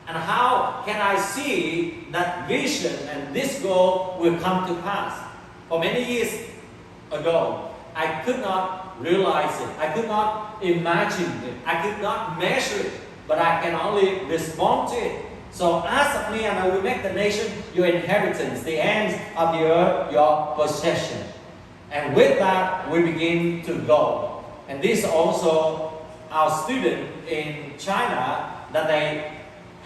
And how can I see that vision and this goal will come to pass? For many years ago, I could not realize it. I could not imagine it. I could not measure it. But I can only respond to it. So ask of me, and I will make the nation your inheritance, the ends of the earth your possession. And with that, we begin to go. And this also our student in China, that they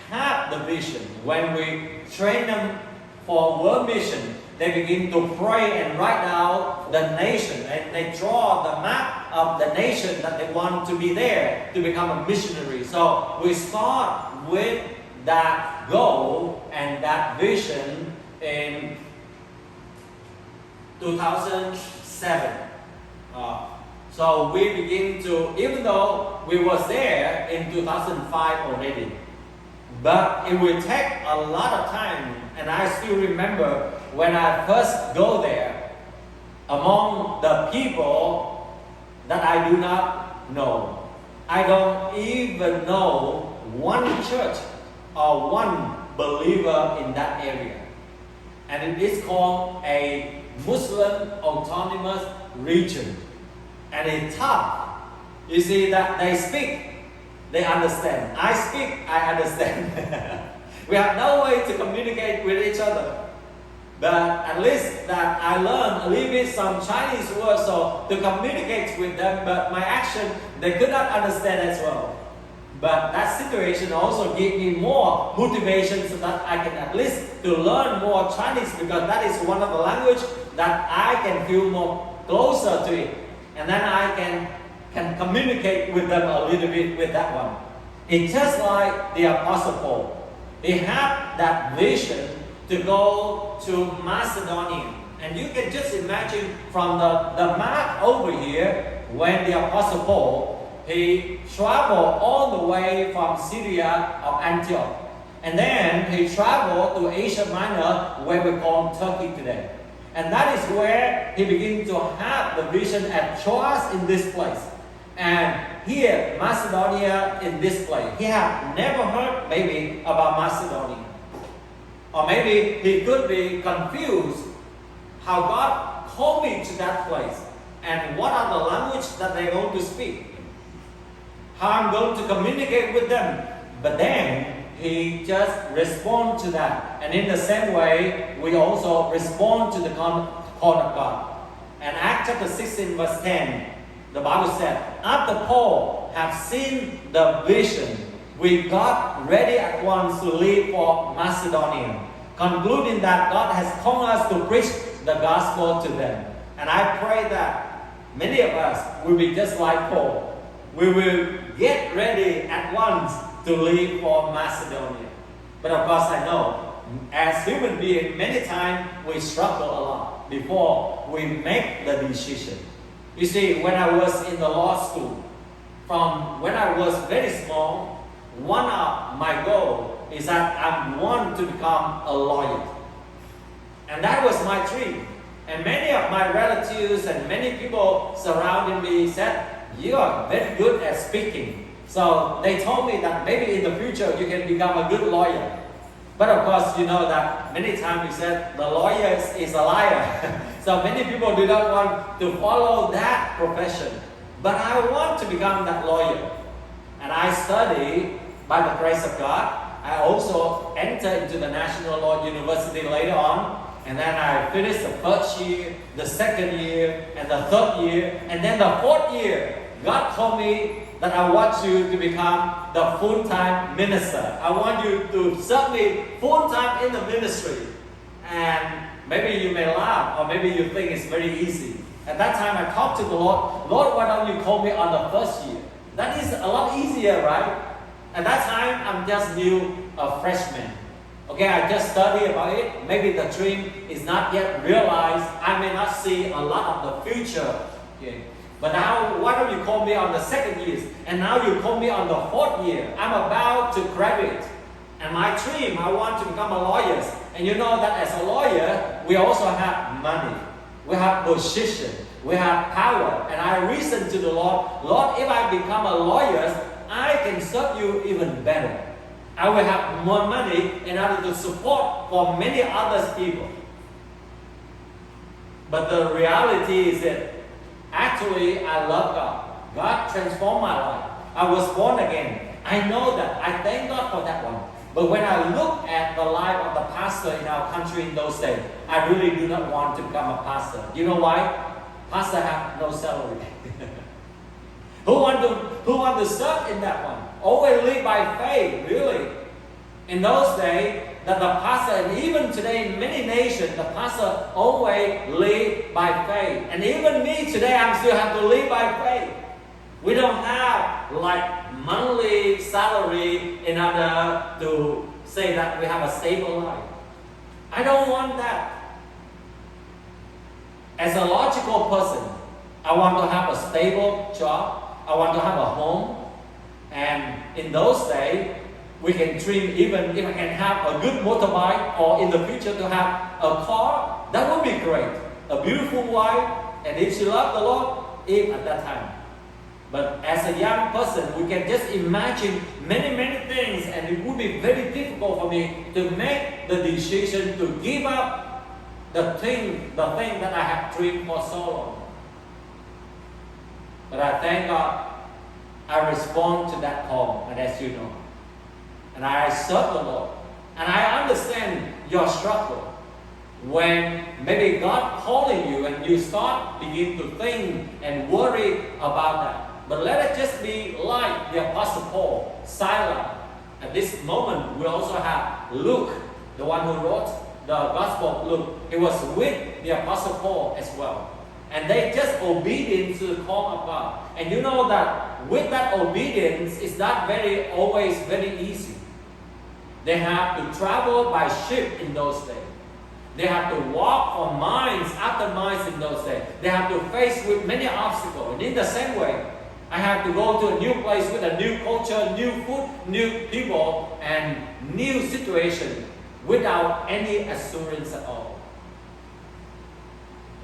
have the vision. When we train them for world mission, they begin to pray and write down the nation, and they draw the map of the nation that they want to be there to become a missionary. So we start with that goal and that vision in 2007. So we begin to, even though we was there in 2005 already, but it will take a lot of time. And I still remember when I first go there, among the people that I do not know. I don't even know one church or one believer in that area. And it is called a Muslim autonomous region. And it's tough. You see that they speak, they understand. I speak, I understand. We have no way to communicate with each other. But at least that I learned a little bit some Chinese words so to communicate with them, but my action, they could not understand as well. But that situation also gave me more motivation so that I can at least to learn more Chinese, because that is one of the language that I can feel more closer to it. And then I can communicate with them a little bit with that one. It's just like the Apostle Paul. He had that vision to go to Macedonian. And you can just imagine from the map over here, when the Apostle Paul, he traveled all the way from Syria of Antioch. And then he traveled to Asia Minor, where we call Turkey today. And that is where he began to have the vision at Troas in this place. And here, Macedonia in this place. He had never heard maybe about Macedonia. Or maybe he could be confused how God called me to that place. And what are the language that they're going to speak. How I'm going to communicate with them. But then, he just responds to that. And in the same way, we also respond to the call of God. And Acts chapter 16 verse 10, the Bible said, after Paul had seen the vision, we got ready at once to leave for Macedonia, concluding that God has called us to preach the gospel to them. And I pray that many of us will be just like Paul. We will get ready at once to leave for Macedonia. But of course I know, as human beings, many times we struggle a lot before we make the decision. You see, when I was in the law school, from when I was very small, one of my goals is that I want to become a lawyer. And that was my dream. And many of my relatives and many people surrounding me said, you are very good at speaking. So they told me that maybe in the future you can become a good lawyer. But of course, you know that many times we said the lawyer is a liar. So many people do not want to follow that profession. But I want to become that lawyer. And I study by the grace of God. I also entered into the National Law University later on. And then I finished the first year, the second year, and the third year. And then the fourth year, God told me that I want you to become the full-time minister. I want you to serve me full-time in the ministry. And maybe you may laugh, or maybe you think it's very easy. At that time, I talked to the Lord, Lord, why don't you call me on the first year? That is a lot easier, right? At that time, I'm just new, a freshman. Okay, I just study about it. Maybe the dream is not yet realized. I may not see a lot of the future. Okay. But now, why don't you call me on the second year? And now you call me on the fourth year. I'm about to graduate. And my dream, I want to become a lawyer. And you know that as a lawyer, we also have money. We have position. We have power. And I reasoned to the Lord, Lord, if I become a lawyer, I can serve you even better. I will have more money in order to support for many other people. But the reality is that actually I love God. God transformed my life. I was born again. I know that. I thank God for that one. But when I look at the life of the pastor in our country in those days, I really do not want to become a pastor. You know why? Pastor have no salary. Who want to serve in that one? Always live by faith, really. In those days, that the pastor, and even today in many nations, the pastor always live by faith. And even me today, I still have to live by faith. We don't have like monthly salary in order to say that we have a stable life. I don't want that. As a logical person, I want to have a stable job. I want to have a home. And in those days, we can dream even if I can have a good motorbike or in the future to have a car, that would be great. A beautiful wife, and if she loves the Lord, if at that time. But as a young person, we can just imagine many things, and it would be very difficult for me to make the decision to give up the thing that I have dreamed for so long. But I thank God, I respond to that call, and as you know, and I serve the Lord, and I understand your struggle. When maybe God calling you and you begin to think and worry about that. But let it just be like the Apostle Paul, Silas. At this moment, we also have Luke, the one who wrote the Gospel of Luke. He was with the Apostle Paul as well. And they just obedient to the call of God. And you know that with that obedience, it's not always very easy. They have to travel by ship in those days. They have to walk for miles after miles in those days. They have to face with many obstacles. And in the same way, I have to go to a new place with a new culture, new food, new people, and new situation without any assurance at all.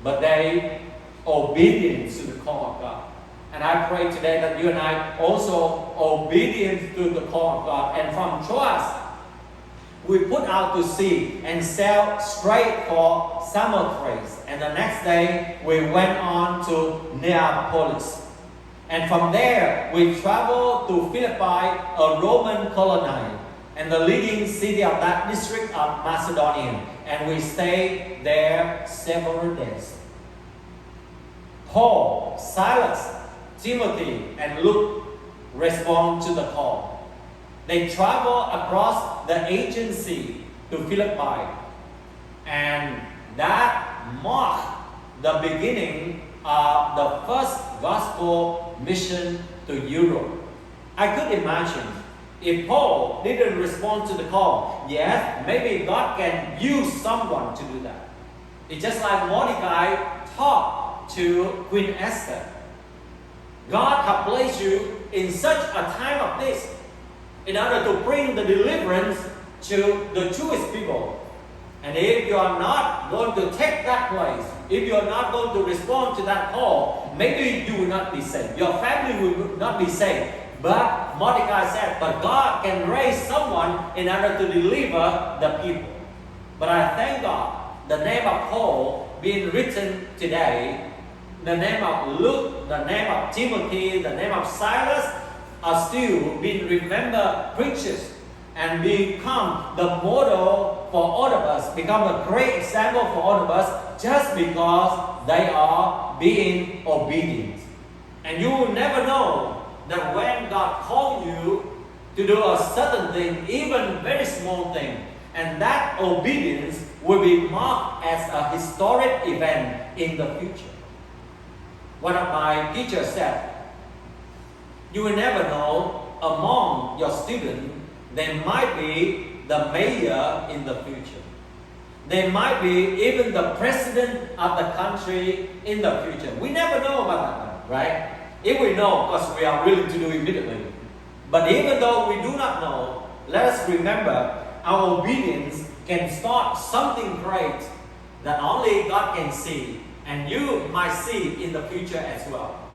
But they obedient to the call of God. And I pray today that you and I also obedient to the call of God. And from Troas, we put out to sea and sailed straight for Samothrace. And the next day, we went on to Neapolis. And from there, we traveled to Philippi, a Roman colony, and the leading city of that district of Macedonian. And we stayed there several days. Paul, Silas, Timothy, and Luke respond to the call. They travel across the Aegean Sea to Philippi, and that marked the beginning of the first gospel mission to Europe. I could imagine if Paul didn't respond to the call, yes, maybe God can use someone to do that. It's just like Mordecai talked to Queen Esther. God has placed you in such a time of this in order to bring the deliverance to the Jewish people. And if you are not going to take that place, if you are not going to respond to that call, maybe you will not be saved. Your family will not be saved. But Mordecai said, but God can raise someone in order to deliver the people. But I thank God, the name of Paul being written today, the name of Luke, the name of Timothy, the name of Silas are still being remembered preachers and become the model for all of us, become a great example for all of us just because they are being obedient. And you will never know that when God calls you to do a certain thing, even very small thing, and that obedience will be marked as a historic event in the future. One of my teachers said, you will never know among your students, they might be the mayor in the future. They might be even the president of the country in the future. We never know about that one, right? If we know, of course, we are willing to do immediately. But even though we do not know, let us remember our obedience can start something great that only God can see, and you might see in the future as well.